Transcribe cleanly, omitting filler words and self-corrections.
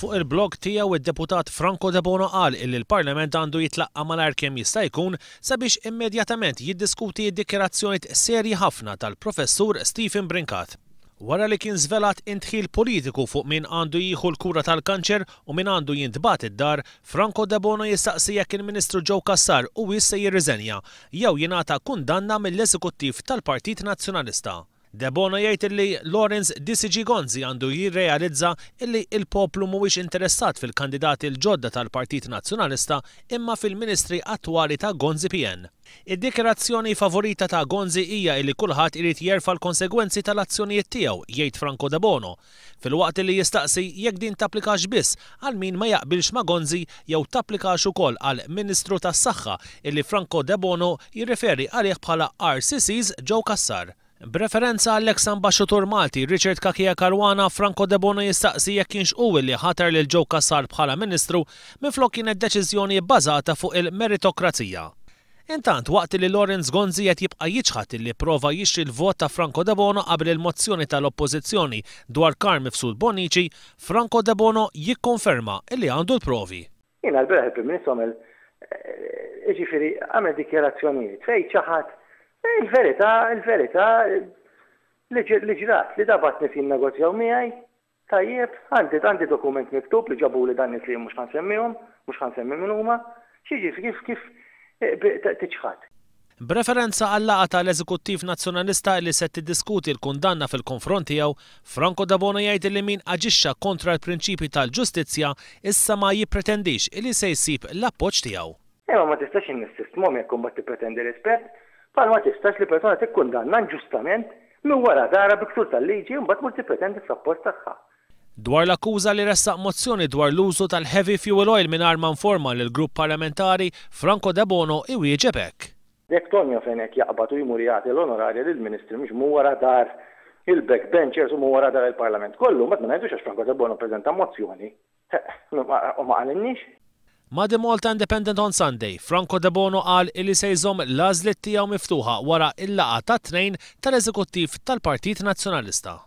Fuq il-blog tiegħu id-deputat Franco De Bono qal illi l-Parlament għandu jitlaqqa malajr kemm jista' jkun sabiex immedjatament jiddiskuti d-dikjarazzjonijiet serji ħafna tal-professur Stephen Brincat. Wara li kien żvelat intħil politiku fuq min għandu jieħu l-kura tal-kanċer u min għandu jintbagħat id-dar, Franco De Bono jistaqsi jekk il-Ministru Joe Cassar huwiex se jirriżenja jew jingħata kundanna mill-Eżekuttiv tal-Partit Nazzjonalista. De Bono jgħid illi Lawrence Disigi Gonzi għandu jirrealizza illi il-poplu mhuwiex interessat fil-kandidati l-ġodda tal-Partit Nazzjonalista imma fil-Ministri attwali ta' Gonzi PN. Id-dikjarazzjoni favorita ta' Gonzi hija illi kulħadd irid jerfa' l-konsegwenzi tal-azzjonijiet tiegħu, jgħid Franco De Bono, filwaqt li jistaqsi jekk din tapplikax biss għal min ma jaqbilx ma' Gonzi jew tapplikax ukoll għal Ministru tas-Saħħa illi Franco De Bono jirriferi għalih bħala RCC's Joe Cassar. B'referenza għall-eks ambaxxatur Malti Richard Kakia Caruana, Franco De Bono jistaqsi jekk kienx hu li ħatar lil Joe Cassar bħala Ministru minflok kienet deċiżjoni bbażata fuq il-meritokrazija. Intant waqt li Lawrence Gonzi qed jibqa' jiġħad illi prova jixtri l-vot ta' Franco De Bono qabel il-mozzjoni tal-Oppożizzjoni dwar kar mifsud Bonnici, Franco De Bono jikkonferma illi għandu l-provi. Jiena l-beraħ il-Prim-Ministru għamel dikjarazzjonijiet fejn ċaħat il-verità li ġrat li dabatni fin negozjaw miegħi tajjeb għandi dokument miktub li ġabu li dan li mhux ħansemmihom, mhux ħansemmi min huma, kif tiċħad. B'referenza għall-laqgħa tal-Eżekuttiv Nazzjonalista li se tiddiskuti l-kundanna fil-konfront tiegħu, Franco De Bono jgħid li min aġixxa kontra l-prinċipji tal-ġustizzja issa ma jippretendix li se jsib l-appoġġ tiegħu. Ma tistax in-sistmhom jekk imbagħad tippretendi rispett, bħal ma tistax li persuna tikkundanna inġustament minn wara dara biksur tal-liġi u mbagħad mhux tippretendi s-support tagħha. Dwar l-akkuża li ressaq mozzjoni dwar l-użu tal-heavy fuel oil mingħajr ma nforma lill-grupp parlamentari, Franco De Bono iwieġeb hekk. Jekk Tonja fejn hekk jaqbad u jmur jagħti l-onorarja lill-Ministri mhux mu wara dar il-backbenchers u mu wara dar il-Parlament kollu, mbagħad ma ngħidux għax Franco De Bono ppreżenta mozzjoni. U ma qalinniex. Ma' The Malta Independent on Sunday, Franco De Bono qal illi se jżomm l-għażliet tiegħu miftuħa wara il-laqgħa tat-tnejn tal-Eżekuttiv tal-Partit Nazzjonalista.